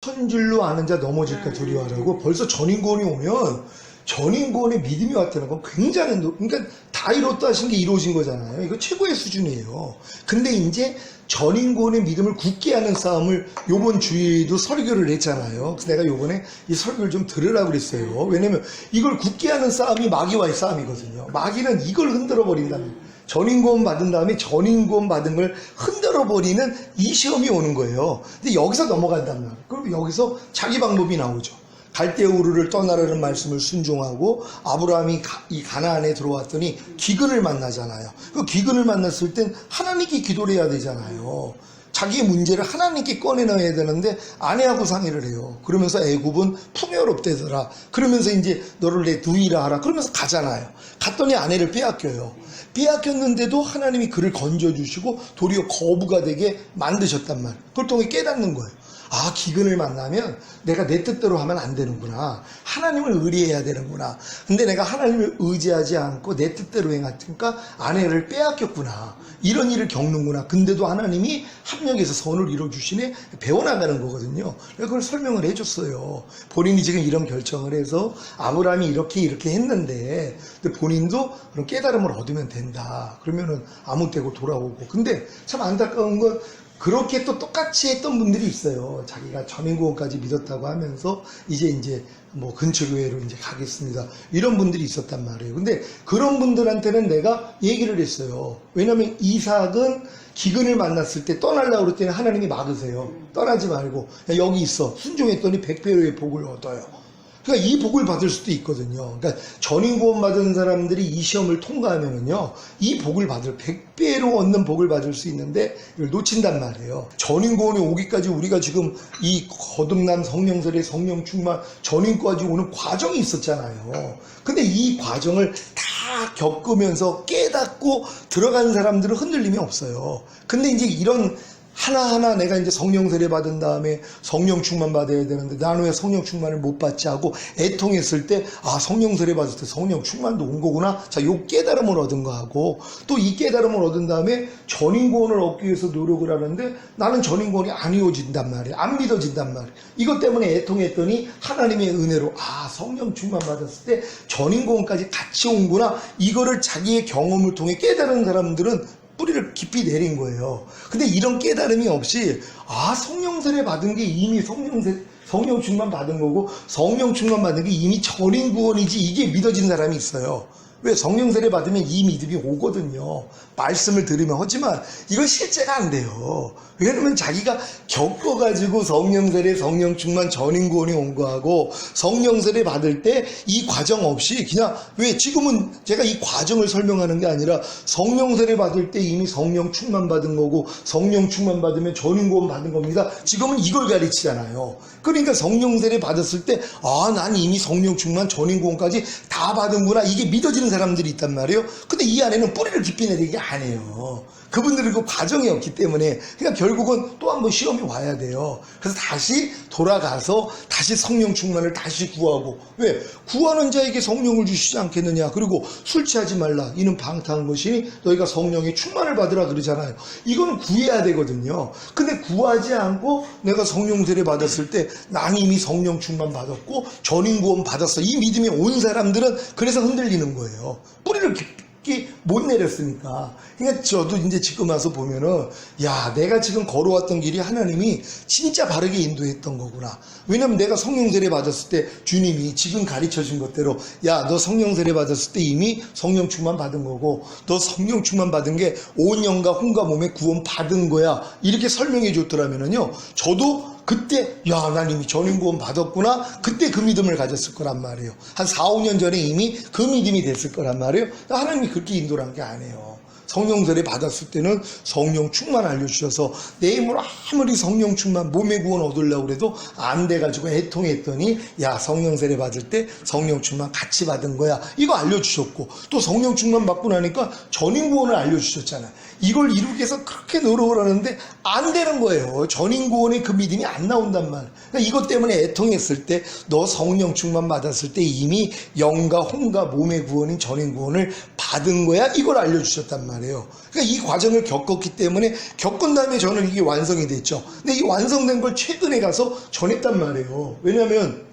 한 줄로 아는 자 넘어질까 두려워하라고. 벌써 전인구원이 오면 전인구원의 믿음이 왔다는 건 굉장히 그러니까 다 이뤘다 하신 게 이루어진 거잖아요. 이거 최고의 수준이에요. 근데 이제 전인구원의 믿음을 굳게 하는 싸움을 요번 주에도 설교를 했잖아요. 그래서 내가 요번에 이 설교를 좀 들으라고 그랬어요. 왜냐면 이걸 굳게 하는 싸움이 마귀와의 싸움이거든요. 마귀는 이걸 흔들어 버린다는, 전인구원 받은 다음에 전인구원 받은 걸 흔들어 버리는 이 시험이 오는 거예요. 근데 여기서 넘어간단 말이에요. 그럼 여기서 자기 방법이 나오죠. 갈대아 우르를 떠나라는 말씀을 순종하고 아브라함이 이 가나안에 들어왔더니 기근을 만나잖아요. 그 기근을 만났을 땐 하나님께 기도를 해야 되잖아요. 자기의 문제를 하나님께 꺼내놔야 되는데 아내하고 상의를 해요. 그러면서 애굽은 풍요롭대더라. 그러면서 이제 너를 내 누이라 하라. 그러면서 가잖아요. 갔더니 아내를 빼앗겨요. 빼앗겼는데도 하나님이 그를 건져주시고 도리어 거부가 되게 만드셨단 말이에요. 그걸 통해 깨닫는 거예요. 아, 기근을 만나면 내가 내 뜻대로 하면 안 되는구나. 하나님을 의리해야 되는구나. 근데 내가 하나님을 의지하지 않고 내 뜻대로 행하니까 아내를 빼앗겼구나. 이런 일을 겪는구나. 근데도 하나님이 합력해서 선을 이루어주시네. 배워나가는 거거든요. 그걸 설명을 해줬어요. 본인이 지금 이런 결정을 해서 아브라함이 이렇게 했는데 근데 본인도 그런 깨달음을 얻으면 된다. 그러면은 아무 때고 돌아오고. 근데 참 안타까운 건 그렇게 또 똑같이 했던 분들이 있어요. 자기가 전인구원까지 믿었다고 하면서 이제 뭐 근처 교회로 이제 가겠습니다. 이런 분들이 있었단 말이에요. 근데 그런 분들한테는 내가 얘기를 했어요. 왜냐면 이삭은 기근을 만났을 때 떠나려고 그럴 때는 하나님이 막으세요. 떠나지 말고 여기 있어. 순종했더니 100배의 복을 얻어요. 그러니까 이 복을 받을 수도 있거든요. 그러니까 전인구원 받은 사람들이 이 시험을 통과하면은요, 이 복을 받을 100배로 얻는 복을 받을 수 있는데 이걸 놓친단 말이에요. 전인구원이 오기까지 우리가 지금 이 거듭난 성령설의 성령 충만 전인까지 오는 과정이 있었잖아요. 근데 이 과정을 다 겪으면서 깨닫고 들어간 사람들은 흔들림이 없어요. 근데 이제 이런 하나하나 내가 이제 성령 세례 받은 다음에 성령 충만 받아야 되는데 나는 왜 성령 충만을 못 받지 하고 애통했을 때 아, 성령 세례 받을 때 성령 충만도 온 거구나. 자, 요 깨달음을 얻은 거하고 또 이 깨달음을 얻은 다음에 전인구원을 얻기 위해서 노력을 하는데 나는 전인구원이 안 이루어진단 말이에요. 안 믿어진단 말이에요. 이것 때문에 애통했더니 하나님의 은혜로 아, 성령 충만 받았을 때 전인구원까지 같이 온구나. 이거를 자기의 경험을 통해 깨달은 사람들은 뿌리를 깊이 내린 거예요. 근데 이런 깨달음이 없이 아, 성령 세례 받은 게 이미 성령 충만 받은 거고 성령 충만 받은 게 이미 전인 구원이지 이게 믿어진 사람이 있어요. 왜? 성령 세례 받으면 이 믿음이 오거든요. 말씀을 들으면. 하지만 이건 실제가 안 돼요. 왜냐면 자기가 겪어가지고 성령 세례, 성령 충만, 전인 구원이 온 거하고 성령 세례 받을 때 이 과정 없이 그냥 왜 지금은 제가 이 과정을 설명하는 게 아니라 성령 세례 받을 때 이미 성령 충만 받은 거고 성령 충만 받으면 전인 구원 받은 겁니다. 지금은 이걸 가르치잖아요. 그러니까 성령 세례 받았을 때 아, 난 이미 성령 충만, 전인 구원까지 다 받은구나. 이게 믿어지는 사람들이 있단 말이에요. 근데 이 안에는 뿌리를 깊이 내리는 게 아니에요. 그분들은 그 과정이 없기 때문에 그러니까 결국은 또 한 번 시험이 와야 돼요. 그래서 다시 돌아가서 다시 성령 충만을 다시 구하고. 왜? 구하는 자에게 성령을 주시지 않겠느냐. 그리고 술 취하지 말라. 이는 방탕한 것이니 너희가 성령의 충만을 받으라 그러잖아요. 이거는 구해야 되거든요. 근데 구하지 않고 내가 성령 세례 받았을 때 난 이미 성령 충만 받았고 전인 구원 받았어. 이 믿음이 온 사람들은 그래서 흔들리는 거예요. 뿌리를 못 내렸으니까. 그러니까 저도 이제 지금 와서 보면은 야, 내가 지금 걸어왔던 길이 하나님이 진짜 바르게 인도했던 거구나. 왜냐면 내가 성령 세례 받았을 때 주님이 지금 가르쳐 준 것대로 야, 너 성령 세례 받았을 때 이미 성령 충만 받은 거고 너 성령 충만 받은 게 온 영과 혼과 몸에 구원 받은 거야. 이렇게 설명해 줬더라면은요, 저도 그때 야, 난 이미 전인 구원 받았구나. 그때 그 믿음을 가졌을 거란 말이에요. 한 4, 5년 전에 이미 그 믿음이 됐을 거란 말이에요. 하나님이 그렇게 인도를 한 게 아니에요. 성령 세례 받았을 때는 성령 충만 알려주셔서 내 힘으로 아무리 성령 충만 몸의 구원 얻으려고 해도 안 돼가지고 애통했더니 야, 성령 세례 받을 때 성령 충만 같이 받은 거야. 이거 알려주셨고 또 성령 충만 받고 나니까 전인 구원을 알려주셨잖아요. 이걸 이루기 위해서 그렇게 노력을 하는데 안 되는 거예요. 전인 구원의 그 믿음이 안 나온단 말이에요. 그러니까 이것 때문에 애통했을 때 너 성령 충만 받았을 때 이미 영과 혼과 몸의 구원인 전인 구원을 받은 거야. 이걸 알려주셨단 말이에요. 말이에요. 그러니까 이 과정을 겪었기 때문에 겪은 다음에 저는 이게 완성이 됐죠. 근데 이 완성된 걸 최근에 가서 전했단 말이에요. 왜냐하면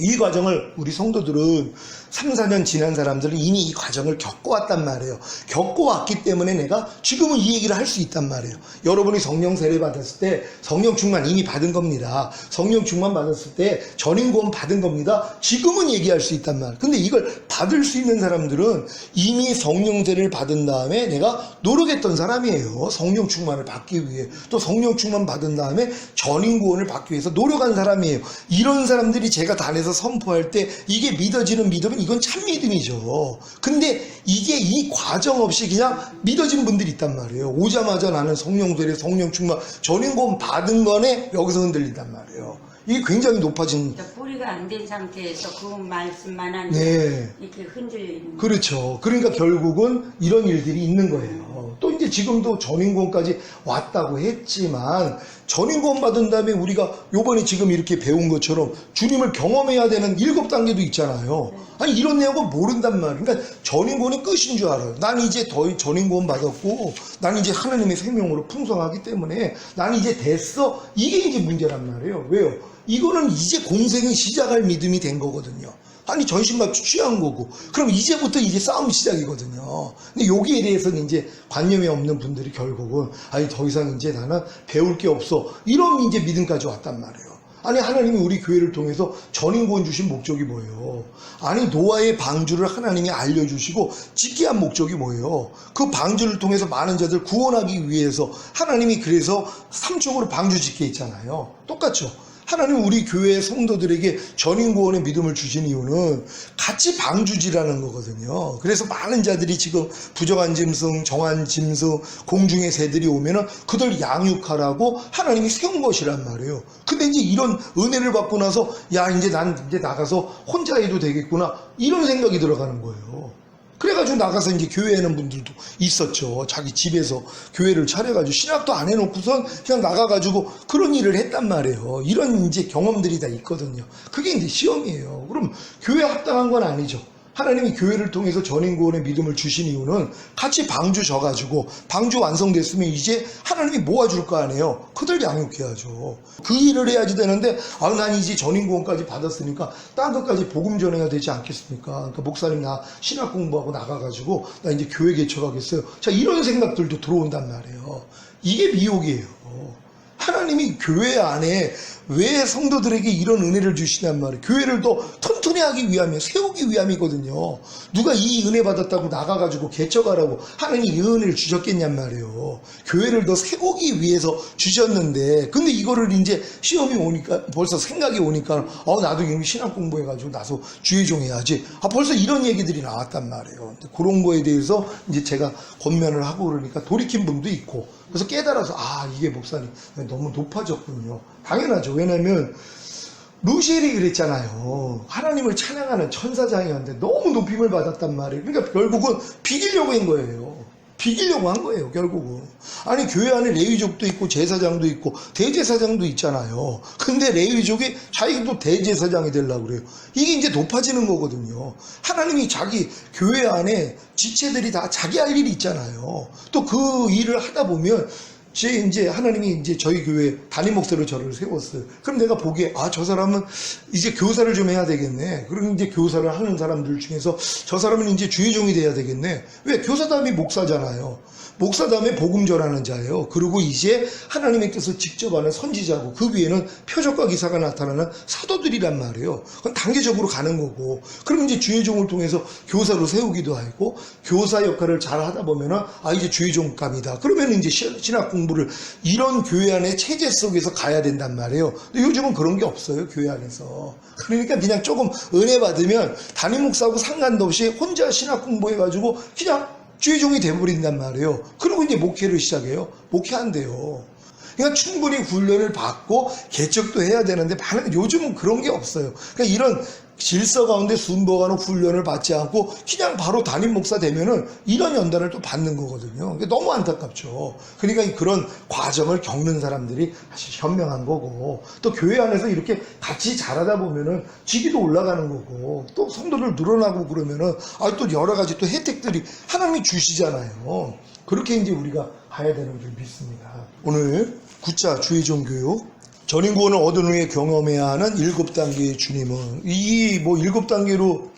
이 과정을 우리 성도들은 3, 4년 지난 사람들은 이미 이 과정을 겪어왔단 말이에요. 겪어왔기 때문에 내가 지금은 이 얘기를 할 수 있단 말이에요. 여러분이 성령 세례 받았을 때 성령 충만 이미 받은 겁니다. 성령 충만 받았을 때 전임 구원 받은 겁니다. 지금은 얘기할 수 있단 말이에요. 근데 이걸 받을 수 있는 사람들은 이미 성령 세례를 받은 다음에 내가 노력했던 사람이에요. 성령 충만을 받기 위해. 또 성령 충만 받은 다음에 전임 구원을 받기 위해서 노력한 사람이에요. 이런 사람들이 제가 단에서 선포할 때 이게 믿어지는 믿음은 이건 참 믿음이죠. 근데 이게 이 과정 없이 그냥 믿어진 분들이 있단 말이에요. 오자마자 나는 성령 세례, 성령 충만, 전임 구원 받은 거네 여기서 흔들린단 말이에요. 이게 굉장히 높아진. 그러니까 뿌리가 안 된 상태에서 그 말씀만 한 네. 이렇게 흔들리는. 그렇죠. 그러니까 결국은 이런 일들이 있는 거예요. 또 이제 지금도 전임구원까지 왔다고 했지만 전임구원 받은 다음에 우리가 요번에 지금 이렇게 배운 것처럼 주님을 경험해야 되는 7단계도 있잖아요. 아니 이런 내용은 모른단 말이에요. 그러니까 전임구원이 끝인 줄 알아요. 난 이제 더 전임구원 받았고 난 이제 하나님의 생명으로 풍성하기 때문에 난 이제 됐어. 이게 이제 문제란 말이에요. 왜요? 이거는 이제 공생을 시작할 믿음이 된 거거든요. 아니 전신갑주 취한 거고 그럼 이제부터 이제 싸움 시작이거든요. 근데 여기에 대해서는 이제 관념이 없는 분들이 결국은 아니 더 이상 이제 나는 배울 게 없어 이런 이제 믿음까지 왔단 말이에요. 아니 하나님이 우리 교회를 통해서 전임구원 주신 목적이 뭐예요? 아니 노아의 방주를 하나님이 알려주시고 짓게 한 목적이 뭐예요? 그 방주를 통해서 많은 자들 구원하기 위해서 하나님이 그래서 삼척으로 방주 짓게 했잖아요. 똑같죠? 하나님 우리 교회 성도들에게 전임구원의 믿음을 주신 이유는 같이 방주지라는 거거든요. 그래서 많은 자들이 지금 부정한 짐승, 정한 짐승, 공중의 새들이 오면은 그들 양육하라고 하나님이 세운 것이란 말이에요. 근데 이제 이런 은혜를 받고 나서 야 이제 난 이제 나가서 혼자 해도 되겠구나 이런 생각이 들어가는 거예요. 그래가지고 나가서 이제 교회하는 분들도 있었죠. 자기 집에서 교회를 차려가지고 신학도 안 해놓고선 그냥 나가가지고 그런 일을 했단 말이에요. 이런 이제 경험들이 다 있거든요. 그게 이제 시험이에요. 그럼 교회 합당한 건 아니죠. 하나님이 교회를 통해서 전임구원의 믿음을 주신 이유는 같이 방주 져가지고 방주 완성됐으면 이제 하나님이 모아줄 거 아니에요. 그들 양육해야죠. 그 일을 해야지 되는데 난 이제 전임구원까지 받았으니까 딴 것까지 복음 전해야 되지 않겠습니까? 그러니까 목사님 나 신학 공부하고 나가가지고 나 이제 교회 개척하겠어요. 자 이런 생각들도 들어온단 말이에요. 이게 미혹이에요. 하나님이 교회 안에 왜 성도들에게 이런 은혜를 주시냔 말이에요. 교회를 더 튼튼히 하기 위함이에요. 세우기 위함이거든요. 누가 이 은혜 받았다고 나가가지고 개척하라고 하나님이 이 은혜를 주셨겠냔 말이에요. 교회를 더 세우기 위해서 주셨는데 근데 이거를 이제 시험이 오니까 벌써 생각이 오니까 나도 이미 신학 공부해가지고 나서 주의종 해야지. 벌써 이런 얘기들이 나왔단 말이에요. 근데 그런 거에 대해서 이제 제가 권면을 하고 그러니까 돌이킨 분도 있고 그래서 깨달아서 이게 목사님 너무 높아졌군요. 당연하죠. 왜냐면 루시엘이 그랬잖아요. 하나님을 찬양하는 천사장이었는데 너무 높임을 받았단 말이에요. 그러니까 결국은 비기려고 한 거예요. 비기려고 한 거예요. 결국은. 아니 교회 안에 레위족도 있고 제사장도 있고 대제사장도 있잖아요. 근데 레위족이 자기도 대제사장이 되려고 그래요. 이게 이제 높아지는 거거든요. 하나님이 자기 교회 안에 지체들이 다 자기 할 일이 있잖아요. 또 그 일을 하다 보면 이제 하나님이 이제 저희 교회 담임 목사로 저를 세웠어요. 그럼 내가 보기에 저 사람은 이제 교사를 좀 해야 되겠네. 그럼 이제 교사를 하는 사람들 중에서 저 사람은 이제 주의종이 돼야 되겠네. 왜? 교사 다음에 목사잖아요. 목사 다음에 복음 전하는 자예요. 그리고 이제 하나님의 뜻을 직접 하는 선지자고 그 위에는 표적과 기사가 나타나는 사도들이란 말이에요. 그건 단계적으로 가는 거고 그럼 이제 주의종을 통해서 교사로 세우기도 하고 교사 역할을 잘 하다 보면은 이제 주의종감이다. 그러면 이제 신학 공부를 이런 교회 안의 체제 속에서 가야 된단 말이에요. 근데 요즘은 그런 게 없어요. 교회 안에서. 그러니까 그냥 조금 은혜 받으면 담임 목사하고 상관도 없이 혼자 신학 공부해가지고 그냥 주의종이 돼버린단 말이에요. 그리고 이제 목회를 시작해요. 목회한대요. 그러니까 충분히 훈련을 받고 개척도 해야 되는데 요즘은 그런 게 없어요. 그러니까 이런 질서 가운데 순복하는 훈련을 받지 않고 그냥 바로 담임 목사 되면은 이런 연단을 또 받는 거거든요. 너무 안타깝죠. 그러니까 그런 과정을 겪는 사람들이 사실 현명한 거고 또 교회 안에서 이렇게 같이 자라다 보면은 직위도 올라가는 거고 또 성도들 늘어나고 그러면은 또 여러 가지 또 혜택들이 하나님이 주시잖아요. 그렇게 이제 우리가 가야 되는 줄 믿습니다. 오늘 9차 주의종 교육 전인구원을 얻은 후에 경험해야 하는 7단계의 주님은 이 뭐 7단계로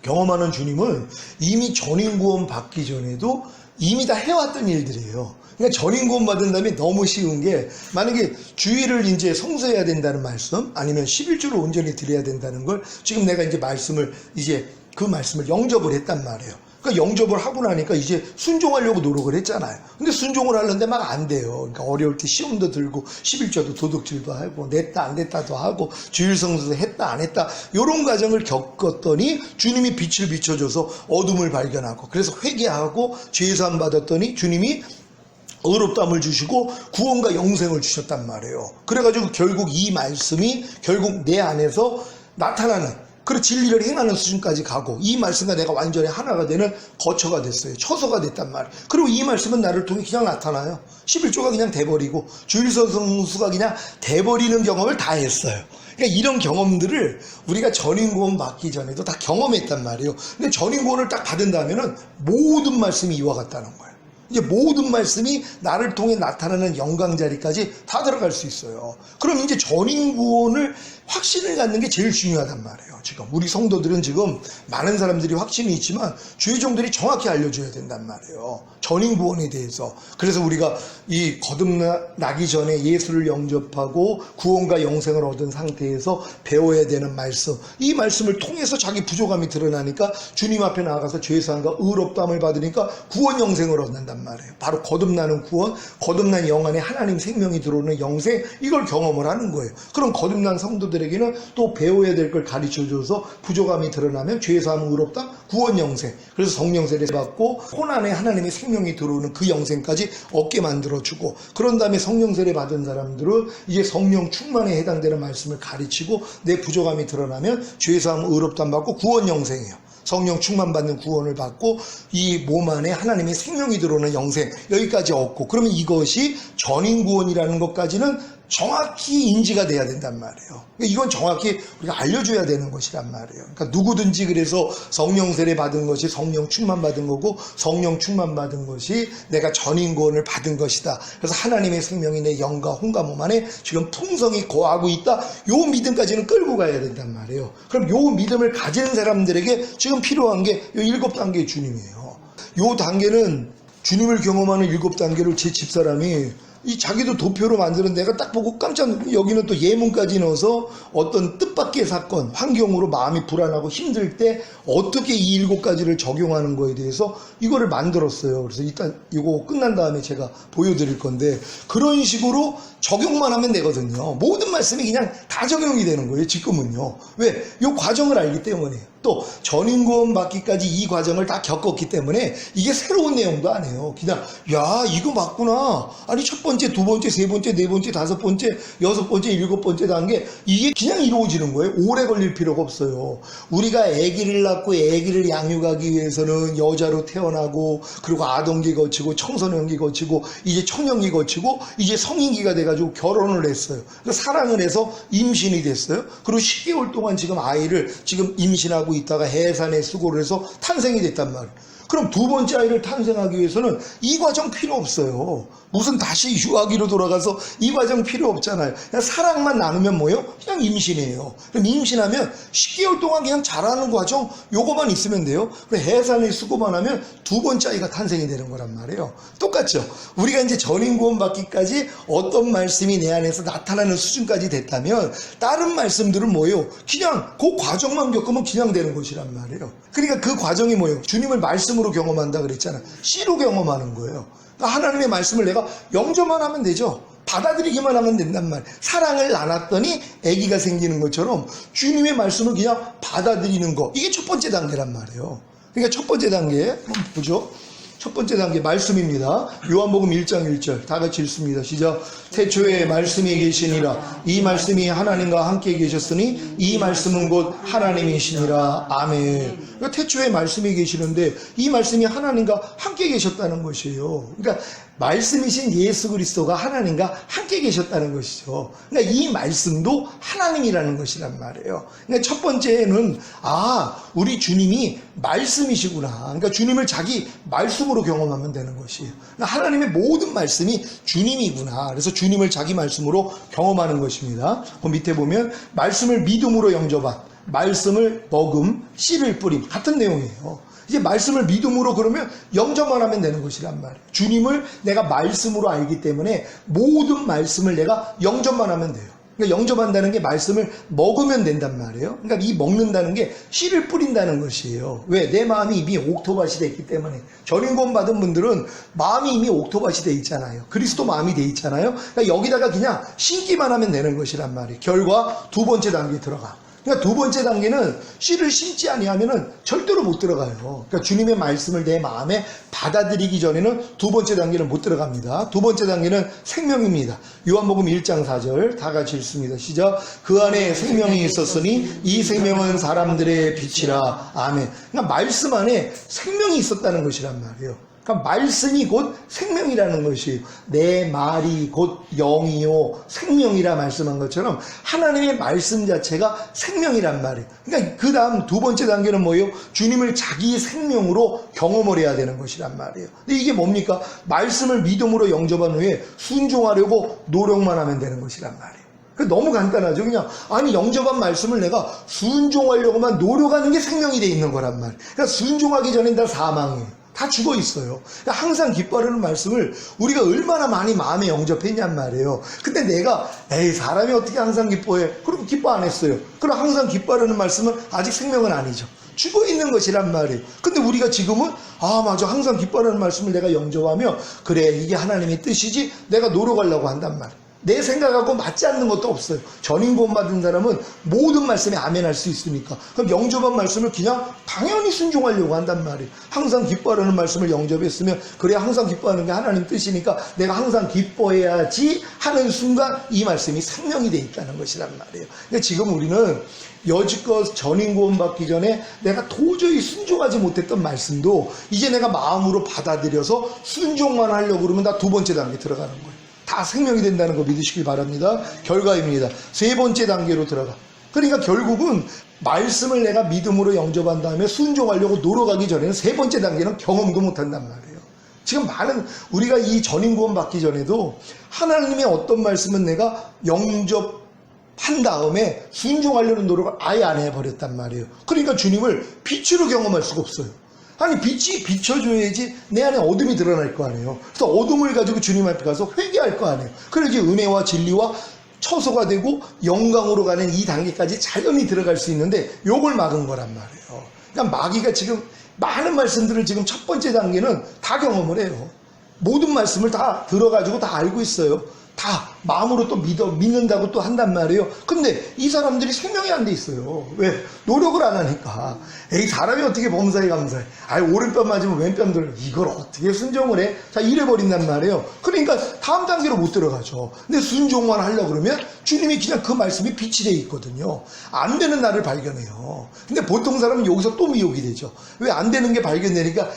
경험하는 주님은 이미 전인구원 받기 전에도 이미 다 해왔던 일들이에요. 그러니까 전인구원 받은 다음에 너무 쉬운 게 만약에 주의를 이제 성수해야 된다는 말씀 아니면 11조를 온전히 드려야 된다는 걸 지금 내가 이제 그 말씀을 영접을 했단 말이에요. 그러니까 영접을 하고 나니까 이제 순종하려고 노력을 했잖아요. 근데 순종을 하려는데 막 안 돼요. 그러니까 어려울 때 시험도 들고 11조도 도둑질도 하고 냈다 안 냈다도 하고 주일성수도 했다 안 했다 이런 과정을 겪었더니 주님이 빛을 비춰줘서 어둠을 발견하고 그래서 회개하고 죄사함 받았더니 주님이 의롭다함을 주시고 구원과 영생을 주셨단 말이에요. 그래가지고 결국 이 말씀이 결국 내 안에서 나타나는 그 진리를 행하는 수준까지 가고 이 말씀과 내가 완전히 하나가 되는 거처가 됐어요. 처소가 됐단 말이에요. 그리고 이 말씀은 나를 통해 그냥 나타나요. 11조가 그냥 돼버리고 주일성수가 그냥 돼버리는 경험을 다 했어요. 그러니까 이런 경험들을 우리가 전인구원 받기 전에도 다 경험했단 말이에요. 근데 전인구원을 딱 받은 다음에는 모든 말씀이 이와 같다는 거예요. 이제 모든 말씀이 나를 통해 나타나는 영광 자리까지 다 들어갈 수 있어요. 그럼 이제 전인구원을 확신을 갖는 게 제일 중요하단 말이에요. 지금 우리 성도들은 지금 많은 사람들이 확신이 있지만 주의종들이 정확히 알려줘야 된단 말이에요. 전인구원에 대해서. 그래서 우리가 이 거듭나기 전에 예수를 영접하고 구원과 영생을 얻은 상태에서 배워야 되는 말씀, 이 말씀을 통해서 자기 부족함이 드러나니까 주님 앞에 나아가서 죄사함과 의롭다함을 받으니까 구원 영생을 얻는단 말이에요. 바로 거듭나는 구원, 거듭난 영 안에 하나님 생명이 들어오는 영생, 이걸 경험을 하는 거예요. 그럼 거듭난 성도들에게는 또 배워야 될 걸 가르쳐줘서 부족함이 드러나면 죄사함, 의롭다함, 구원 영생, 그래서 성령 세례 받고 혼 안에 하나님의 생명이 들어오는 그 영생까지 얻게 만들어주고, 그런 다음에 성령 세례 받은 사람들은 이제 성령 충만에 해당되는 말씀을 가르치고 내 부족함이 드러나면 죄사함, 의롭다함 받고 구원 영생이에요. 성령 충만 받는 구원을 받고 이 몸 안에 하나님의 생명이 들어오는 영생, 여기까지 얻고, 그러면 이것이 전인구원이라는 것까지는 정확히 인지가 돼야 된단 말이에요. 이건 정확히 우리가 알려줘야 되는 것이란 말이에요. 그러니까 누구든지 그래서 성령 세례 받은 것이 성령 충만 받은 거고, 성령 충만 받은 것이 내가 전인구원을 받은 것이다. 그래서 하나님의 생명이 내 영과 혼과 몸 안에 지금 풍성히 거하고 있다. 요 믿음까지는 끌고 가야 된단 말이에요. 그럼 요 믿음을 가진 사람들에게 지금 필요한 게 요 7단계의 주님이에요. 요 단계는 주님을 경험하는 7단계를 제 집사람이 자기도 도표로 만드는, 내가 딱 보고 깜짝 놀랐고, 여기는 또 예문까지 넣어서 어떤 뜻밖의 사건, 환경으로 마음이 불안하고 힘들 때 어떻게 이 7가지를 적용하는 거에 대해서 이거를 만들었어요. 그래서 일단 이거 끝난 다음에 제가 보여드릴 건데, 그런 식으로 적용만 하면 되거든요. 모든 말씀이 그냥 다 적용이 되는 거예요, 지금은요. 왜? 이 과정을 알기 때문에. 또 전인구원 받기까지 이 과정을 다 겪었기 때문에 이게 새로운 내용도 아니에요. 그냥 야 이거 맞구나. 아니 첫 번째, 두 번째, 세 번째, 네 번째, 다섯 번째, 여섯 번째, 일곱 번째 단계, 이게 그냥 이루어지는 거예요. 오래 걸릴 필요가 없어요. 우리가 아기를 낳고 아기를 양육하기 위해서는 여자로 태어나고, 그리고 아동기 거치고 청소년기 거치고 이제 청년기 거치고 이제 성인기가 돼가지고 결혼을 했어요. 그래서 사랑을 해서 임신이 됐어요. 그리고 10개월 동안 지금 아이를 지금 임신하고 있다가 해산에 수고를 해서 탄생이 됐단 말이에요. 그럼 두 번째 아이를 탄생하기 위해서는 이 과정 필요 없어요. 무슨 다시 유아기로 돌아가서 이 과정 필요 없잖아요. 그냥 사랑만 나누면 뭐예요? 그냥 임신이에요. 그럼 임신하면 10개월 동안 그냥 자라는 과정 요거만 있으면 돼요. 그럼 해산에 수고만 하면 두 번째 아이가 탄생이 되는 거란 말이에요. 똑같죠. 우리가 이제 전인구원 받기까지 어떤 말씀이 내 안에서 나타나는 수준까지 됐다면 다른 말씀들은 뭐예요? 그냥 그 과정만 겪으면 그냥 되는 것이란 말이에요. 그러니까 그 과정이 뭐예요? 주님을 말씀으로 경험한다 그랬잖아. 씨로 경험하는 거예요. 그러니까 하나님의 말씀을 내가 영접만 하면 되죠. 받아들이기만 하면 된단 말이에요. 사랑을 나눴더니 아기가 생기는 것처럼 주님의 말씀을 그냥 받아들이는 거, 이게 첫 번째 단계란 말이에요. 그러니까 첫 번째 단계 한번 보죠. 첫 번째 단계 말씀입니다. 요한복음 1장 1절 다 같이 읽습니다. 시작. 태초에 말씀이 계시니라. 이 말씀이 하나님과 함께 계셨으니 이 말씀은 곧 하나님이시니라. 아멘. 그러니까 태초에 말씀이 계시는데 이 말씀이 하나님과 함께 계셨다는 것이에요. 그러니까 말씀이신 예수 그리스도가 하나님과 함께 계셨다는 것이죠. 그러니까 이 말씀도 하나님이라는 것이란 말이에요. 그러니까 첫 번째는 우리 주님이 말씀이시구나. 그러니까 주님을 자기 말씀으로 경험하면 되는 것이에요. 그러니까 하나님의 모든 말씀이 주님이구나. 그래서 주님을 자기 말씀으로 경험하는 것입니다. 그 밑에 보면 말씀을 믿음으로 영접한, 말씀을 먹음, 씨를 뿌림, 같은 내용이에요. 이제 말씀을 믿음으로 그러면 영접만 하면 되는 것이란 말이에요. 주님을 내가 말씀으로 알기 때문에 모든 말씀을 내가 영접만 하면 돼요. 그러니까 영접한다는 게 말씀을 먹으면 된단 말이에요. 그러니까 이 먹는다는 게 씨를 뿌린다는 것이에요. 왜? 내 마음이 이미 옥토밭이 돼 있기 때문에. 전인권 받은 분들은 마음이 이미 옥토밭이 돼 있잖아요. 그리스도 마음이 돼 있잖아요. 그러니까 여기다가 그냥 심기만 하면 되는 것이란 말이에요. 결과 두 번째 단계에 들어가. 그러니까 두 번째 단계는 씨를 심지 아니하면은 절대로 못 들어가요. 그러니까 주님의 말씀을 내 마음에 받아들이기 전에는 두 번째 단계는 못 들어갑니다. 두 번째 단계는 생명입니다. 요한복음 1장 4절 다 같이 읽습니다. 시작. 그 안에 생명이 있었으니 이 생명은 사람들의 빛이라. 아멘. 그러니까 말씀 안에 생명이 있었다는 것이란 말이에요. 그러니까 말씀이 곧 생명이라는 것이에요. 내 말이 곧 영이요 생명이라 말씀한 것처럼 하나님의 말씀 자체가 생명이란 말이에요. 그러니까 그 다음 두 번째 단계는 뭐예요? 주님을 자기 생명으로 경험을 해야 되는 것이란 말이에요. 근데 이게 뭡니까? 말씀을 믿음으로 영접한 후에 순종하려고 노력만 하면 되는 것이란 말이에요. 너무 간단하죠. 그냥 영접한 말씀을 내가 순종하려고만 노력하는 게 생명이 돼 있는 거란 말이에요. 그러니까 순종하기 전엔 다 사망이에요. 다 죽어 있어요. 그러니까 항상 기뻐하는 말씀을 우리가 얼마나 많이 마음에 영접했냔 말이에요. 근데 내가 사람이 어떻게 항상 기뻐해? 그럼 기뻐 안 했어요. 그럼 항상 기뻐하는 말씀은 아직 생명은 아니죠. 죽어 있는 것이란 말이에요. 근데 우리가 지금은 맞아, 항상 기뻐하는 말씀을 내가 영접하며 그래, 이게 하나님의 뜻이지, 내가 노력하려고 한단 말이에요. 내 생각하고 맞지 않는 것도 없어요. 전인 구원 받은 사람은 모든 말씀에 아멘 할 수 있으니까. 그럼 영접한 말씀을 그냥 당연히 순종하려고 한단 말이에요. 항상 기뻐하는 말씀을 영접했으면 그래, 항상 기뻐하는 게 하나님 뜻이니까 내가 항상 기뻐해야지 하는 순간 이 말씀이 생명이 돼 있다는 것이란 말이에요. 근데 지금 우리는 여지껏 전인 구원 받기 전에 내가 도저히 순종하지 못했던 말씀도 이제 내가 마음으로 받아들여서 순종만 하려고 그러면 다 두 번째 단계 들어가는 거예요. 다 생명이 된다는 거 믿으시길 바랍니다. 결과입니다. 세 번째 단계로 들어가. 그러니까 결국은 말씀을 내가 믿음으로 영접한 다음에 순종하려고 노력하기 전에는 세 번째 단계는 경험도 못한단 말이에요. 지금 많은 우리가 이 전인 구원 받기 전에도 하나님의 어떤 말씀은 내가 영접한 다음에 순종하려는 노력을 아예 안 해버렸단 말이에요. 그러니까 주님을 빛으로 경험할 수가 없어요. 빛이 비춰줘야지 내 안에 어둠이 드러날 거 아니에요. 그래서 어둠을 가지고 주님 앞에 가서 회개할 거 아니에요. 그래야지 은혜와 진리와 처소가 되고 영광으로 가는 이 단계까지 자연히 들어갈 수 있는데 요걸 막은 거란 말이에요. 그러니까 마귀가 지금 많은 말씀들을 지금 첫 번째 단계는 다 경험을 해요. 모든 말씀을 다 들어가지고 다 알고 있어요. 다 마음으로 또 믿는다고 또 한단 말이에요. 근데 이 사람들이 생명이 안 돼 있어요. 왜? 노력을 안 하니까. 사람이 어떻게 범사에 감사해? 오른편 맞으면 왼편 들어. 이걸 어떻게 순종을 해? 자, 이래버린단 말이에요. 그러니까 다음 단계로 못 들어가죠. 근데 순종만 하려고 그러면 주님이 그냥 그 말씀이 빛이 돼 있거든요. 안 되는 나를 발견해요. 근데 보통 사람은 여기서 또 미혹이 되죠. 왜 안 되는 게 발견되니까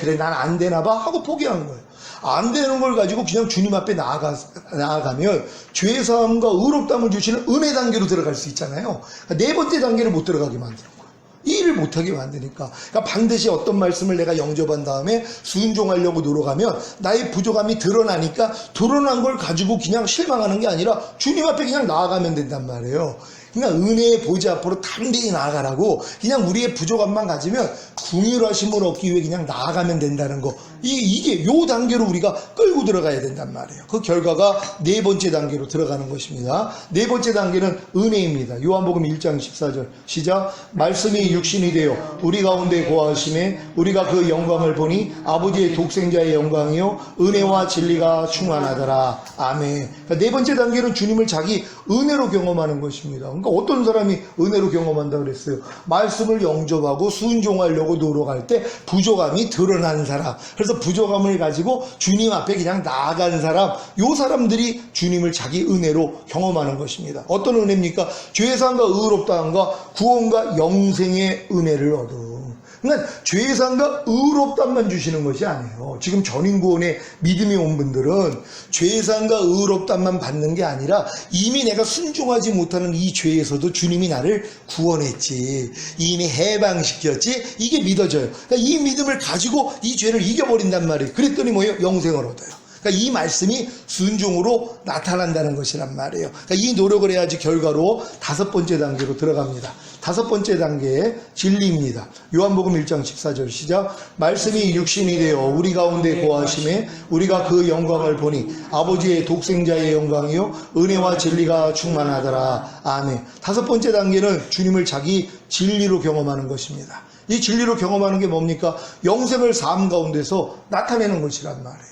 그래, 난 안 되나 봐 하고 포기하는 거예요. 안 되는 걸 가지고 그냥 주님 앞에 나아가면 죄사함과 의롭다함을 주시는 은혜 단계로 들어갈 수 있잖아요. 네 번째 단계를 못 들어가게 만드는 거예요. 이 일을 못하게 만드니까. 그러니까 반드시 어떤 말씀을 내가 영접한 다음에 순종하려고 노력하면 나의 부족함이 드러나니까 드러난 걸 가지고 그냥 실망하는 게 아니라 주님 앞에 그냥 나아가면 된단 말이에요. 그러니까 은혜의 보좌 앞으로 담대히 나아가라고 그냥 우리의 부족함만 가지면 긍휼하심을 얻기 위해 그냥 나아가면 된다는 거. 이게 요 단계로 우리가 끌고 들어가야 된단 말이에요. 그 결과가 네 번째 단계로 들어가는 것입니다. 네 번째 단계는 은혜입니다. 요한복음 1장 14절 시작. 말씀이 육신이 되어 우리 가운데 거하심에 우리가 그 영광을 보니 아버지의 독생자의 영광이요 은혜와 진리가 충만하더라. 아멘. 그러니까 네 번째 단계는 주님을 자기 은혜로 경험하는 것입니다. 그러니까 어떤 사람이 은혜로 경험한다고 그랬어요? 말씀을 영접하고 순종하려고 노력할 때 부족함이 드러나는 사람. 그래서 부족함을 가지고 주님 앞에 그냥 나아가는 사람, 요 사람들이 주님을 자기 은혜로 경험하는 것입니다. 어떤 은혜입니까? 죄사함과 의롭다함과 구원과 영생의 은혜를 얻음. 그러니까 죄사함과 의롭다만 주시는 것이 아니에요. 지금 전인구원에 믿음이 온 분들은 죄사함과 의롭다만 받는 게 아니라 이미 내가 순종하지 못하는 이 죄에서도 주님이 나를 구원했지, 이미 해방시켰지, 이게 믿어져요. 그러니까 이 믿음을 가지고 이 죄를 이겨버린단 말이에요. 그랬더니 뭐예요? 영생을 얻어요. 그러니까 이 말씀이 순종으로 나타난다는 것이란 말이에요. 그러니까 이 노력을 해야지 결과로 5번째 단계로 들어갑니다. 5번째 단계의 진리입니다. 요한복음 1장 14절 시작. 말씀이 육신이 되어 우리 가운데 거하심에 우리가 그 영광을 보니 아버지의 독생자의 영광이요 은혜와 진리가 충만하더라. 아멘. 5번째 단계는 주님을 자기 진리로 경험하는 것입니다. 이 진리로 경험하는 게 뭡니까? 영생을 삶 가운데서 나타내는 것이란 말이에요.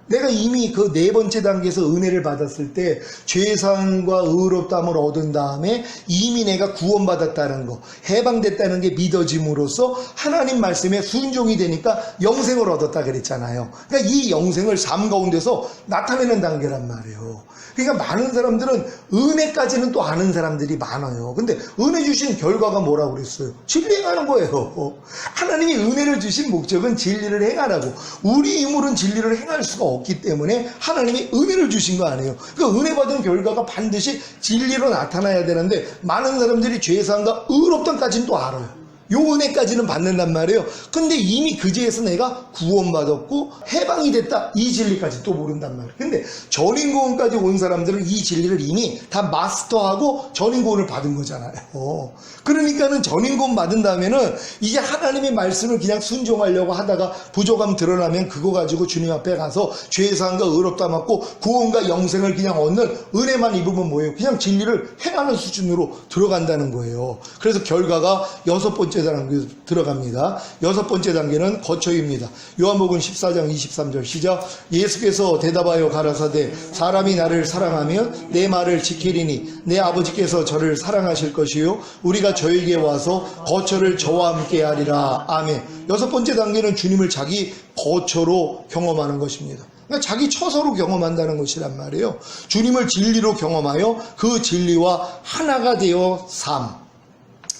내가 이미 그 4번째 단계에서 은혜를 받았을 때 죄사함과 의롭다함을 얻은 다음에 이미 내가 구원받았다는 거, 해방됐다는 게 믿어짐으로써 하나님 말씀에 순종이 되니까 영생을 얻었다 그랬잖아요. 그러니까 이 영생을 삶 가운데서 나타내는 단계란 말이에요. 그러니까 많은 사람들은 은혜까지는 또 아는 사람들이 많아요. 근데 은혜 주신 결과가 뭐라고 그랬어요? 진리 행하는 거예요. 하나님이 은혜를 주신 목적은 진리를 행하라고. 우리 힘으로는 진리를 행할 수가 없기 때문에 하나님이 은혜를 주신 거 아니에요. 그러니까 은혜 받은 결과가 반드시 진리로 나타나야 되는데 많은 사람들이 죄사함과 의롭다까지는 또 알아요. 요 은혜까지는 받는단 말이에요. 근데 이미 그 죄에서 내가 구원받았고 해방이 됐다, 이 진리까지 또 모른단 말이에요. 근데 전인구원까지 온 사람들은 이 진리를 이미 다 마스터하고 전인구원을 받은 거잖아요. 그러니까는 전인구원 받은 다음에는 이제 하나님의 말씀을 그냥 순종하려고 하다가 부족함 드러나면 그거 가지고 주님 앞에 가서 죄사함과 의롭다 받고 구원과 영생을 그냥 얻는 은혜만 입으면 뭐예요? 그냥 진리를 행하는 수준으로 들어간다는 거예요. 그래서 결과가 6번째 단계 들어갑니다. 6번째 단계는 거처입니다. 요한복음 14장 23절 시작. 예수께서 대답하여 가라사대 사람이 나를 사랑하면 내 말을 지키리니 내 아버지께서 저를 사랑하실 것이요 우리가 저에게 와서 거처를 저와 함께 하리라. 아멘. 6번째 단계는 주님을 자기 거처로 경험하는 것입니다. 그러니까 자기 처소로 경험한다는 것이란 말이에요. 주님을 진리로 경험하여 그 진리와 하나가 되어 삶,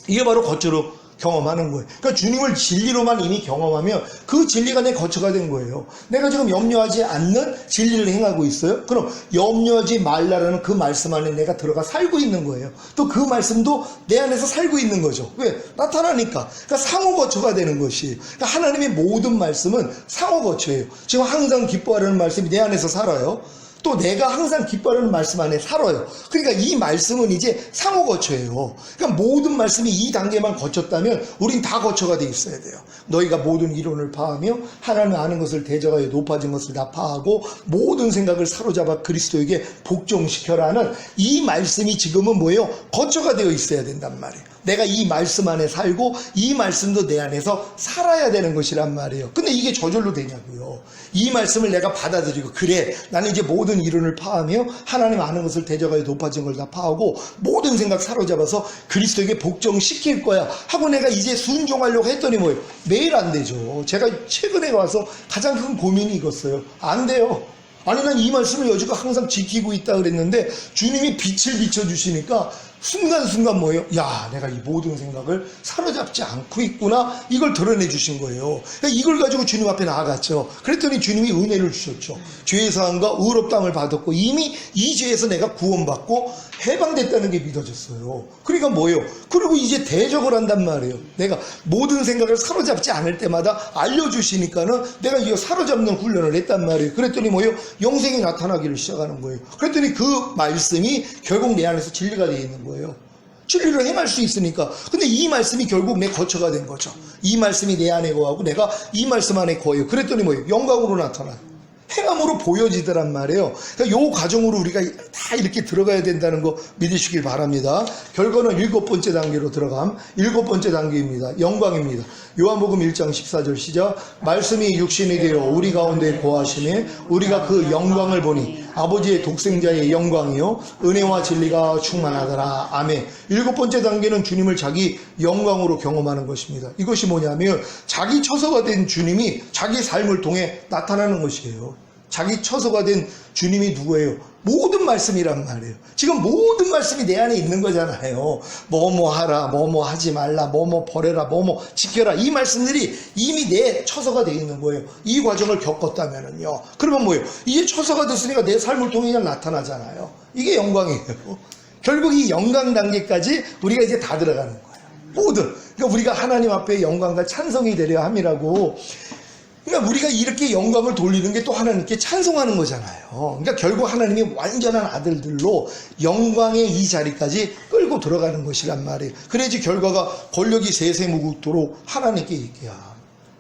이게 바로 거처로 경험하는 거예요. 그러니까 주님을 진리로만 이미 경험하면 그 진리가 내 거처가 된 거예요. 내가 지금 염려하지 않는 진리를 행하고 있어요. 그럼 염려하지 말라라는 그 말씀 안에 내가 들어가 살고 있는 거예요. 또 그 말씀도 내 안에서 살고 있는 거죠. 왜? 나타나니까. 그러니까 상호 거처가 되는 것이에요. 그러니까 하나님의 모든 말씀은 상호 거처예요. 지금 항상 기뻐하라는 말씀이 내 안에서 살아요. 또 내가 항상 기뻐하는 말씀 안에 살아요. 그러니까 이 말씀은 이제 상호 거처예요. 그러니까 모든 말씀이 이 단계만 거쳤다면 우린 다 거처가 돼 있어야 돼요. 너희가 모든 이론을 파하며 하나님 아는 것을 대적하여 높아진 것을 다 파하고 모든 생각을 사로잡아 그리스도에게 복종시켜라는 이 말씀이 지금은 뭐예요? 거처가 되어 있어야 된단 말이에요. 내가 이 말씀 안에 살고 이 말씀도 내 안에서 살아야 되는 것이란 말이에요. 근데 이게 저절로 되냐고요. 이 말씀을 내가 받아들이고 그래 나는 이제 모든 이론을 파하며 하나님 아는 것을 대적하여 높아진 걸 다 파하고 모든 생각 사로잡아서 그리스도에게 복종시킬 거야 하고 내가 이제 순종하려고 했더니 뭐예요? 매일 안 되죠. 제가 최근에 와서 가장 큰 고민이 이거였어요. 안 돼요. 아니 난 이 말씀을 여지껏 항상 지키고 있다 그랬는데 주님이 빛을 비춰주시니까 순간순간 뭐예요? 야, 내가 이 모든 생각을 사로잡지 않고 있구나. 이걸 드러내 주신 거예요. 이걸 가지고 주님 앞에 나아갔죠. 그랬더니 주님이 은혜를 주셨죠. 죄의 사함과 의롭다함을 받았고 이미 이 죄에서 내가 구원받고 해방됐다는 게 믿어졌어요. 그러니까 뭐예요? 그리고 이제 대적을 한단 말이에요. 내가 모든 생각을 사로잡지 않을 때마다 알려주시니까는 내가 이거 사로잡는 훈련을 했단 말이에요. 그랬더니 뭐예요? 영생이 나타나기를 시작하는 거예요. 그랬더니 그 말씀이 결국 내 안에서 진리가 되어 있는 거예요. 진리를 행할 수 있으니까. 근데 이 말씀이 결국 내 거처가 된 거죠. 이 말씀이 내 안에 거하고 내가 이 말씀 안에 거해요. 그랬더니 뭐예요? 영광으로 나타나요. 행함으로 보여지더란 말이에요. 그러니까 요 과정으로 우리가 다 이렇게 들어가야 된다는 거 믿으시길 바랍니다. 결과는 7번째 단계로 들어감. 7번째 단계입니다. 영광입니다. 요한복음 1장 14절 시작. 말씀이 육신이 되어 우리 가운데 거하심에 우리가 그 영광을 보니 아버지의 독생자의 영광이요 은혜와 진리가 충만하더라. 아멘. 7번째 단계는 주님을 자기 영광으로 경험하는 것입니다. 이것이 뭐냐면 자기 처소가 된 주님이 자기 삶을 통해 나타나는 것이에요. 자기 처소가 된 주님이 누구예요? 모든 말씀이란 말이에요. 지금 모든 말씀이 내 안에 있는 거잖아요. 뭐뭐 하라, 뭐뭐 하지 말라, 뭐뭐 버려라, 뭐뭐 지켜라. 이 말씀들이 이미 내 처소가 되어 있는 거예요. 이 과정을 겪었다면은요. 그러면 뭐예요? 이게 처소가 됐으니까 내 삶을 통해 그냥 나타나잖아요. 이게 영광이에요. 결국 이 영광 단계까지 우리가 이제 다 들어가는 거예요. 모든. 그러니까 우리가 하나님 앞에 영광과 찬송이 되려 함이라고. 그러니까 우리가 이렇게 영광을 돌리는 게 또 하나님께 찬송하는 거잖아요. 그러니까 결국 하나님이 완전한 아들들로 영광의 이 자리까지 끌고 들어가는 것이란 말이에요. 그래야지 결과가 권력이 세세무국토록 하나님께 있게야.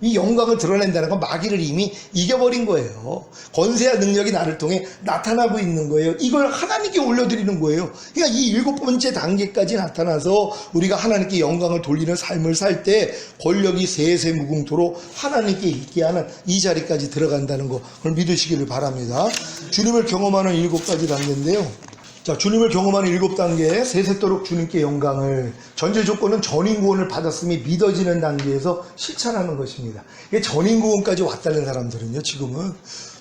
이 영광을 드러낸다는 건 마귀를 이미 이겨버린 거예요. 권세와 능력이 나를 통해 나타나고 있는 거예요. 이걸 하나님께 올려드리는 거예요. 그러니까 이 7번째 단계까지 나타나서 우리가 하나님께 영광을 돌리는 삶을 살 때 권력이 세세무궁토록 하나님께 있게 하는 이 자리까지 들어간다는 거, 그걸 믿으시기를 바랍니다. 주님을 경험하는 7가지 단계인데요. 자, 주님을 경험하는 7단계, 세세토록 주님께 영광을, 전제 조건은 전인구원을 받았음이 믿어지는 단계에서 실천하는 것입니다. 이게 전인구원까지 왔다는 사람들은요, 지금은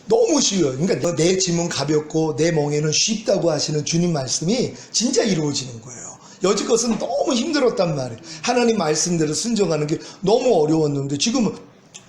너무 쉬워요. 그러니까 내 짐은 가볍고 내 멍에는 쉽다고 하시는 주님 말씀이 진짜 이루어지는 거예요. 여지껏은 너무 힘들었단 말이에요. 하나님 말씀대로 순종하는 게 너무 어려웠는데 지금은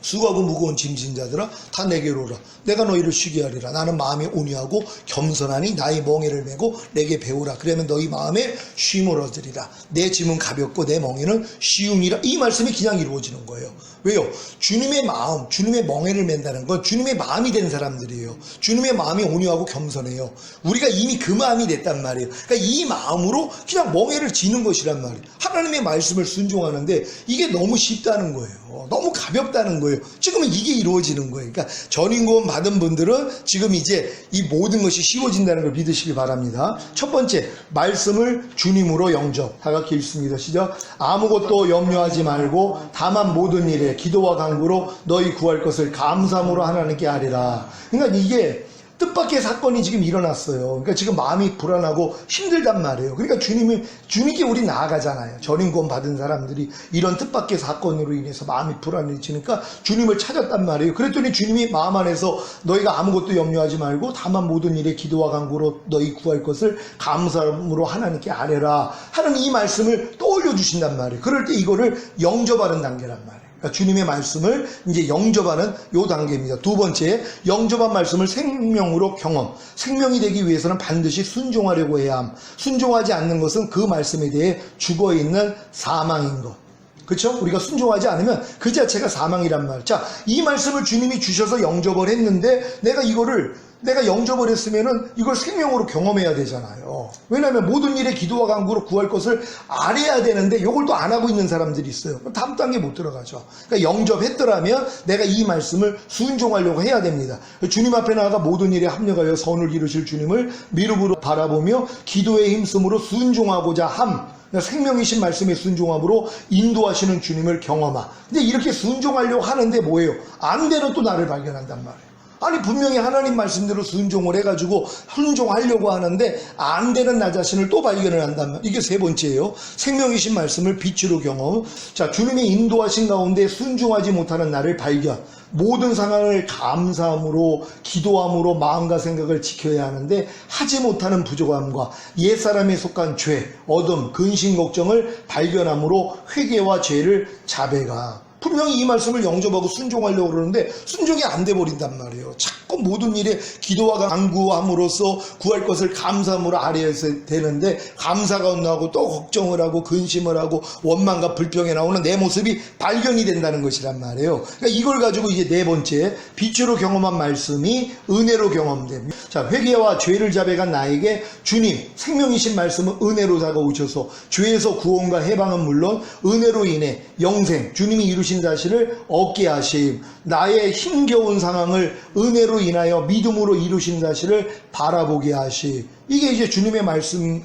수고하고 무거운 짐진 자들아 다 내게로 오라. 내가 너희를 쉬게 하리라. 나는 마음이 온유하고 겸손하니 나의 멍에를 메고 내게 배우라. 그러면 너희 마음에 쉼을 얻으리라. 내 짐은 가볍고 내 멍에는 쉬움이라. 이 말씀이 그냥 이루어지는 거예요. 왜요? 주님의 마음, 주님의 멍에를 맨다는 건 주님의 마음이 된 사람들이에요. 주님의 마음이 온유하고 겸손해요. 우리가 이미 그 마음이 됐단 말이에요. 그러니까 이 마음으로 그냥 멍에를 지는 것이란 말이에요. 하나님의 말씀을 순종하는데 이게 너무 쉽다는 거예요. 너무 가볍다는 거예요. 지금은 이게 이루어지는 거예요. 그러니까 전인구원 받은 분들은 지금 이제 이 모든 것이 쉬워진다는 걸 믿으시기 바랍니다. 첫 번째, 말씀을 주님으로 영접. 다 같이 읽습니다. 시작. 아무것도 염려하지 말고 다만 모든 일에 기도와 간구로 너희 구할 것을 감사함으로 하나님께 아뢰라. 그러니까 이게 뜻밖의 사건이 지금 일어났어요. 그러니까 지금 마음이 불안하고 힘들단 말이에요. 그러니까 주님께 우리 나아가잖아요. 전인구원 받은 사람들이 이런 뜻밖의 사건으로 인해서 마음이 불안해지니까 주님을 찾았단 말이에요. 그랬더니 주님이 마음 안에서 너희가 아무것도 염려하지 말고 다만 모든 일에 기도와 간구로 너희 구할 것을 감사함으로 하나님께 아뢰라 하는 이 말씀을 떠올려 주신단 말이에요. 그럴 때 이거를 영접하는 단계란 말이에요. 그러니까 주님의 말씀을 이제 영접하는 요 단계입니다. 두 번째, 영접한 말씀을 생명으로 경험. 생명이 되기 위해서는 반드시 순종하려고 해야 함. 순종하지 않는 것은 그 말씀에 대해 죽어있는 사망인 것. 그렇죠? 우리가 순종하지 않으면 그 자체가 사망이란 말. 자, 이 말씀을 주님이 주셔서 영접을 했는데 내가 영접을 했으면은 이걸 생명으로 경험해야 되잖아요. 왜냐하면 모든 일에 기도와 간구로 구할 것을 아뢰야 되는데 이걸 또 안 하고 있는 사람들이 있어요. 그럼 다음 단계 못 들어가죠. 그러니까 영접했더라면 내가 이 말씀을 순종하려고 해야 됩니다. 주님 앞에 나아가 모든 일에 합력하여 선을 이루실 주님을 미루부로 바라보며 기도에 힘쓰므로 순종하고자 함. 생명이신 말씀에 순종함으로 인도하시는 주님을 경험하. 근데 이렇게 순종하려고 하는데 뭐예요? 안 되는 또 나를 발견한단 말이에요. 아니 분명히 하나님 말씀대로 순종을 해가지고 순종하려고 하는데 안 되는 나 자신을 또 발견을 한단 말이에요. 이게 세 번째예요. 생명이신 말씀을 빛으로 경험. 자, 주님의 인도하신 가운데 순종하지 못하는 나를 발견. 모든 상황을 감사함으로 기도함으로 마음과 생각을 지켜야 하는데 하지 못하는 부족함과 옛사람에 속한 죄, 어둠, 근심, 걱정을 발견함으로 회개와 죄를 자백하. 분명히 이 말씀을 영접하고 순종하려고 그러는데 순종이 안 돼버린단 말이에요. 자꾸 모든 일에 기도와 간구함으로써 구할 것을 감사함으로 아뢰야 되는데 감사가 안 나오고 또 걱정을 하고 근심을 하고 원망과 불평에 나오는 내 모습이 발견이 된다는 것이란 말이에요. 그러니까 이걸 가지고 이제 네 번째, 빛으로 경험한 말씀이 은혜로 경험됩니다. 자, 회개와 죄를 자백한 나에게 주님 생명이신 말씀은 은혜로 다가오셔서 죄에서 구원과 해방은 물론 은혜로 인해 영생, 주님이 이루신 사실을 얻게 하심, 나의 힘겨운 상황을 은혜로 인하여 믿음으로 이루신 사실을 바라보게 하심. 이게 이제 주님의 말씀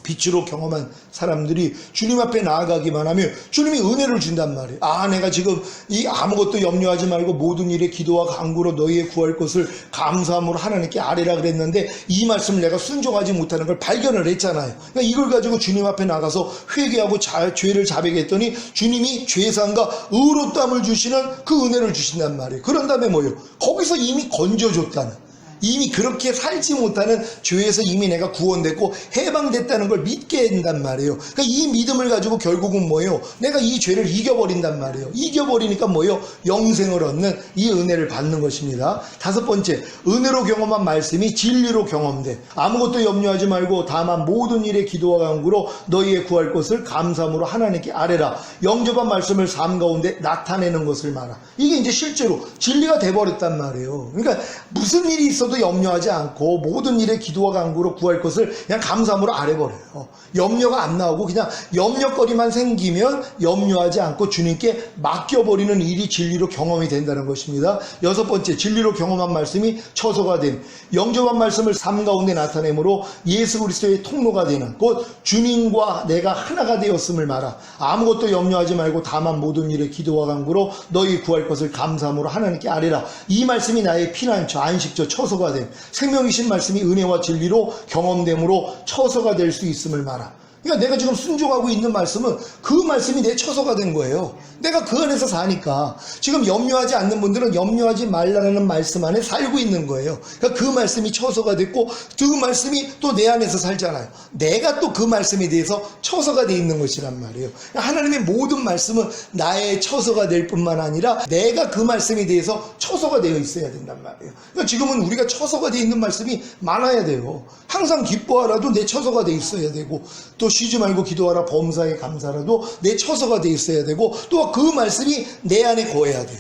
빛으로 경험한 사람들이 주님 앞에 나아가기만 하면 주님이 은혜를 준단 말이에요. 아, 내가 지금 이 아무것도 염려하지 말고 모든 일에 기도와 간구로 너희의 구할 것을 감사함으로 하나님께 아뢰라 그랬는데 이 말씀을 내가 순종하지 못하는 걸 발견을 했잖아요. 그러니까 이걸 가지고 주님 앞에 나가서 회개하고 죄를 자백했더니 주님이 죄사함과 의롭다함을 주시는 그 은혜를 주신단 말이에요. 그런 다음에 뭐예요? 거기서 이미 건져줬다는, 이미 그렇게 살지 못하는 죄에서 이미 내가 구원됐고 해방됐다는 걸 믿게 된단 말이에요. 그러니까 이 믿음을 가지고 결국은 뭐예요? 내가 이 죄를 이겨버린단 말이에요. 이겨버리니까 뭐예요? 영생을 얻는 이 은혜를 받는 것입니다. 다섯 번째, 은혜로 경험한 말씀이 진리로 경험돼. 아무것도 염려하지 말고 다만 모든 일에 기도와 간구로 너희의 구할 것을 감사함으로 하나님께 아뢰라. 영접한 말씀을 삶 가운데 나타내는 것을 말하. 이게 이제 실제로 진리가 돼버렸단 말이에요. 그러니까 무슨 일이 있어도 염려하지 않고 모든 일에 기도와 간구로 구할 것을 그냥 감사함으로 아뢰버려요. 염려가 안 나오고 그냥 염려거리만 생기면 염려하지 않고 주님께 맡겨버리는 일이 진리로 경험이 된다는 것입니다. 여섯 번째, 진리로 경험한 말씀이 처소가 됨. 영접한 말씀을 삶 가운데 나타내므로 예수 그리스도의 통로가 되는, 곧 주님과 내가 하나가 되었음을 말하. 아무것도 염려하지 말고 다만 모든 일에 기도와 간구로 너희 구할 것을 감사함으로 하나님께 아뢰라. 이 말씀이 나의 피난처, 안식처, 처소가 됨. 생명이신 말씀이 은혜와 진리로 경험됨으로 처소가 될 수 있음을 말하. 그러니까 내가 지금 순종하고 있는 말씀은 그 말씀이 내 처소가 된 거예요. 내가 그 안에서 사니까. 지금 염려하지 않는 분들은 염려하지 말라는 말씀 안에 살고 있는 거예요. 그러니까 그 말씀이 처소가 됐고 그 말씀이 또 내 안에서 살잖아요. 내가 또 그 말씀에 대해서 처소가 돼 있는 것이란 말이에요. 하나님의 모든 말씀은 나의 처소가 될 뿐만 아니라 내가 그 말씀에 대해서 처소가 되어 있어야 된단 말이에요. 그러니까 지금은 우리가 처소가 되어 있는 말씀이 많아야 돼요. 항상 기뻐하라도 내 처소가 되어 있어야 되고, 또 쉬지 말고 기도하라 범사에 감사라도 내 처소가 되어 있어야 되고, 또 그 말씀이 내 안에 거해야 돼요.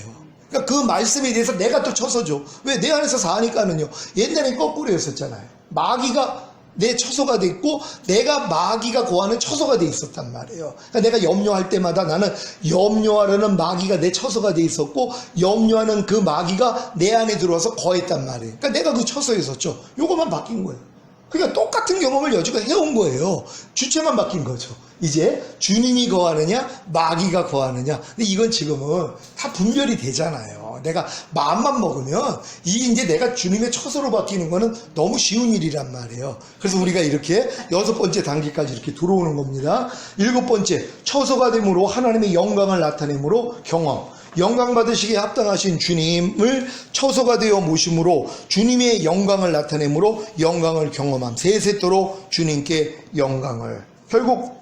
그러니까 그 말씀에 대해서 내가 또 처소죠. 왜? 내 안에서 사니까는요. 옛날에 거꾸로였었잖아요. 마귀가 내 처소가 됐고 내가 마귀가 거하는 처소가 돼 있었단 말이에요. 그러니까 내가 염려할 때마다 나는 염려하려는 마귀가 내 처소가 돼 있었고 염려하는 그 마귀가 내 안에 들어와서 거했단 말이에요. 그러니까 내가 그 처소에 있었죠. 요것만 바뀐 거예요. 그러니까 똑같은 경험을 여지껏 해온 거예요. 주체만 바뀐 거죠. 이제 주님이 거하느냐 마귀가 거하느냐. 근데 이건 지금은 다 분별이 되잖아요. 내가 마음만 먹으면 이게 이제 내가 주님의 처소로 바뀌는 거는 너무 쉬운 일이란 말이에요. 그래서 우리가 이렇게 여섯 번째 단계까지 이렇게 들어오는 겁니다. 일곱 번째, 처소가 됨으로 하나님의 영광을 나타내므로 경험. 영광 받으시기에 합당하신 주님을 처소가 되어 모심으로 주님의 영광을 나타내므로 영광을 경험함. 세세토록 주님께 영광을. 결국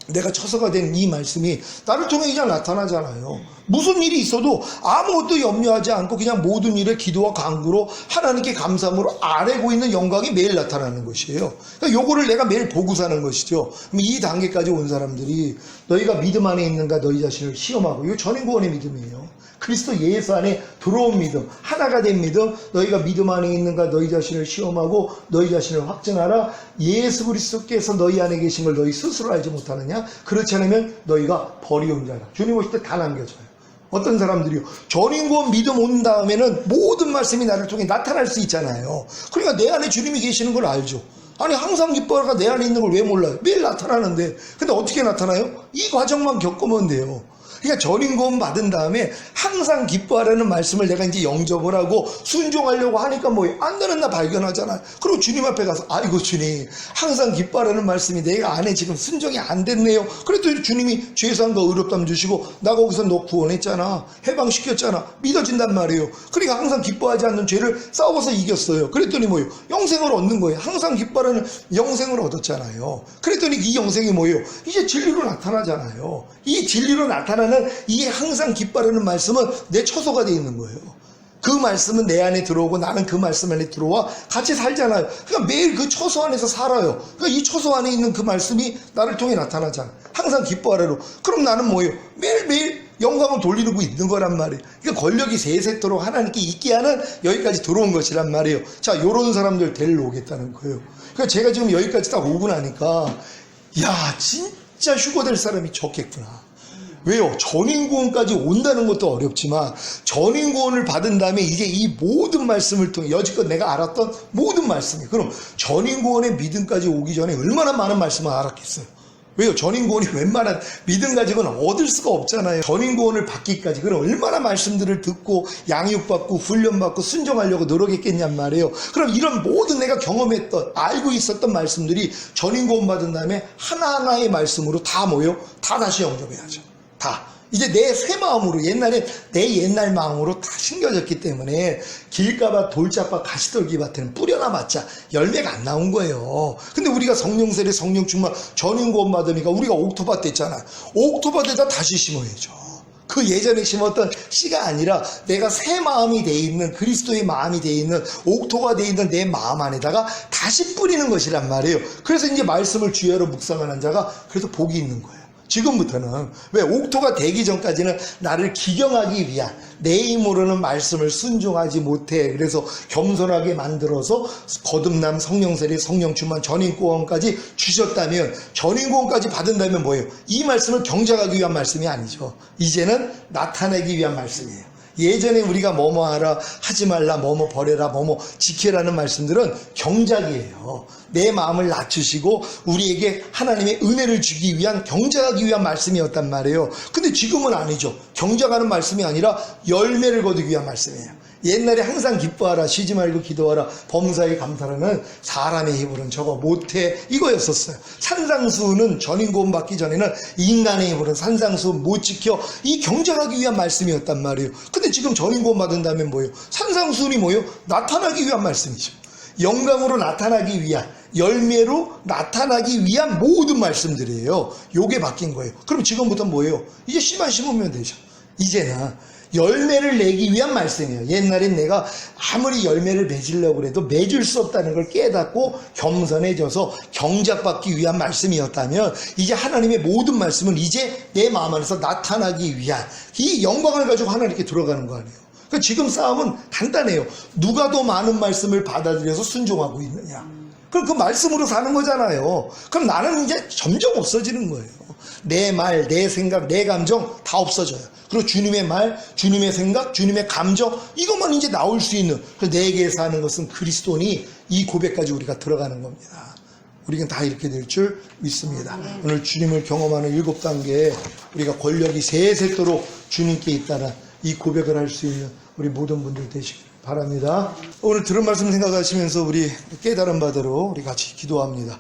내가 처소가 된 이 말씀이 나를 통해 그냥 나타나잖아요. 무슨 일이 있어도 아무것도 염려하지 않고 그냥 모든 일에 기도와 간구로 하나님께 감사함으로 아뢰고 있는 영광이 매일 나타나는 것이에요. 그러니까 요거를 내가 매일 보고 사는 것이죠. 그럼 이 단계까지 온 사람들이 너희가 믿음 안에 있는가 너희 자신을 시험하고, 이거 전인구원의 믿음이에요. 그리스도 예수 안에 들어온 믿음, 하나가 된 믿음, 너희가 믿음 안에 있는가 너희 자신을 시험하고 너희 자신을 확증하라. 예수 그리스도께서 너희 안에 계신 걸 너희 스스로 알지 못하느냐? 그렇지 않으면 너희가 버리온 자라. 주님 오실 때 다 남겨져요. 어떤 사람들이요, 전인구원 믿음 온 다음에는 모든 말씀이 나를 통해 나타날 수 있잖아요. 그러니까 내 안에 주님이 계시는 걸 알죠. 아니 항상 기뻐가 내 안에 있는 걸 왜 몰라요? 매일 나타나는데. 근데 어떻게 나타나요? 이 과정만 겪으면 돼요. 그러니까 전인구원 받은 다음에 항상 기뻐하라는 말씀을 내가 이제 영접을 하고 순종하려고 하니까 뭐예요? 안 되는 나 발견하잖아요. 그리고 주님 앞에 가서 아이고 주님, 항상 기뻐하라는 말씀이 내가 안에 지금 순종이 안 됐네요. 그랬더니 주님이 죄사함과 의롭다함 주시고 나 거기서 너 구원했잖아, 해방시켰잖아, 믿어진단 말이에요. 그러니까 항상 기뻐하지 않는 죄를 싸워서 이겼어요. 그랬더니 뭐예요? 영생을 얻는 거예요. 항상 기뻐하라는 영생을 얻었잖아요. 그랬더니 이 영생이 뭐예요? 이제 진리로 나타나잖아요. 이 진리로 나타나는 이 항상 기뻐하는 말씀은 내 처소가 되어 있는 거예요. 그 말씀은 내 안에 들어오고 나는 그 말씀 안에 들어와 같이 살잖아요. 그러니까 매일 그 처소 안에서 살아요. 그러니까 이 처소 안에 있는 그 말씀이 나를 통해 나타나잖아. 항상 기뻐하라로. 그럼 나는 뭐예요? 매일매일 영광을 돌리고 있는 거란 말이에요. 그러니까 권력이 세세토록 하나님께 있게 하는 여기까지 들어온 것이란 말이에요. 자, 요런 사람들 데리러 오겠다는 거예요. 그러니까 제가 지금 여기까지 딱 오고 나니까 야, 진짜 휴거될 사람이 적겠구나. 왜요? 전인구원까지 온다는 것도 어렵지만 전인구원을 받은 다음에 이제 이 모든 말씀을 통해 여지껏 내가 알았던 모든 말씀이 그럼 전인구원의 믿음까지 오기 전에 얼마나 많은 말씀을 알았겠어요? 왜요? 전인구원이 웬만한 믿음 가지고는 얻을 수가 없잖아요. 전인구원을 받기까지 그럼 얼마나 말씀들을 듣고 양육받고 훈련받고 순종하려고 노력했겠냔 말이에요. 그럼 이런 모든 내가 경험했던 알고 있었던 말씀들이 전인구원 받은 다음에 하나하나의 말씀으로 다 모여 다 다시 영접해야죠. 다. 이제 내 새 마음으로 옛날에 내 옛날 마음으로 다 심겨졌기 때문에 길가밭 돌짝밭 가시떨기밭에는 뿌려놔봤자 열매가 안 나온 거예요. 근데 우리가 성령 세례 성령 충만 전인구원 받으니까 우리가 옥토밭 됐잖아요. 옥토밭에다 다시 심어야죠. 그 예전에 심었던 씨가 아니라 내가 새 마음이 돼 있는 그리스도의 마음이 돼 있는 옥토가 돼 있는 내 마음 안에다가 다시 뿌리는 것이란 말이에요. 그래서 이제 말씀을 주야로 묵상하는 자가 그래서 복이 있는 거예요. 지금부터는 왜 옥토가 되기 전까지는 나를 기경하기 위한 내 힘으로는 말씀을 순종하지 못해. 그래서 겸손하게 만들어서 거듭남 성령세례 성령충만 전인구원까지 주셨다면 전인구원까지 받은다면 뭐예요? 이 말씀을 경작하기 위한 말씀이 아니죠. 이제는 나타내기 위한 말씀이에요. 예전에 우리가 뭐뭐 하라 하지 말라 뭐뭐 버려라 뭐뭐 지켜라는 말씀들은 경작이에요. 내 마음을 낮추시고 우리에게 하나님의 은혜를 주기 위한 경작하기 위한 말씀이었단 말이에요. 근데 지금은 아니죠. 경작하는 말씀이 아니라 열매를 거두기 위한 말씀이에요. 옛날에 항상 기뻐하라 쉬지 말고 기도하라 범사에 감사라는 사람의 힘으로는 저거 못해 이거였었어요. 산상수는 전인구원 받기 전에는 인간의 힘으로는 산상수 못 지켜 이 경작하기 위한 말씀이었단 말이에요. 근데 지금 전인구원 받은 다음에 뭐예요? 산상수는 뭐예요? 나타나기 위한 말씀이죠. 영광으로 나타나기 위한 열매로 나타나기 위한 모든 말씀들이에요. 요게 바뀐 거예요. 그럼 지금부터 뭐예요? 이제 씨만 심으면 되죠. 이제는 열매를 내기 위한 말씀이에요. 옛날엔 내가 아무리 열매를 맺으려고 해도 맺을 수 없다는 걸 깨닫고 겸손해져서 경작받기 위한 말씀이었다면 이제 하나님의 모든 말씀은 이제 내 마음 안에서 나타나기 위한 이 영광을 가지고 하나님께 들어가는 거 아니에요. 그러니까 지금 싸움은 간단해요. 누가 더 많은 말씀을 받아들여서 순종하고 있느냐. 그럼 그 말씀으로 사는 거잖아요. 그럼 나는 이제 점점 없어지는 거예요. 내 말, 내 생각, 내 감정 다 없어져요. 그리고 주님의 말, 주님의 생각, 주님의 감정 이것만 이제 나올 수 있는 내게 사는 것은 그리스도니 이 고백까지 우리가 들어가는 겁니다. 우리는 다 이렇게 될 줄 믿습니다. 오늘 주님을 경험하는 7단계에 우리가 권력이 세세토록 주님께 있다는 이 고백을 할 수 있는 우리 모든 분들 되시길 바랍니다. 오늘 들은 말씀 생각하시면서 우리 깨달은 바대로 우리 같이 기도합니다.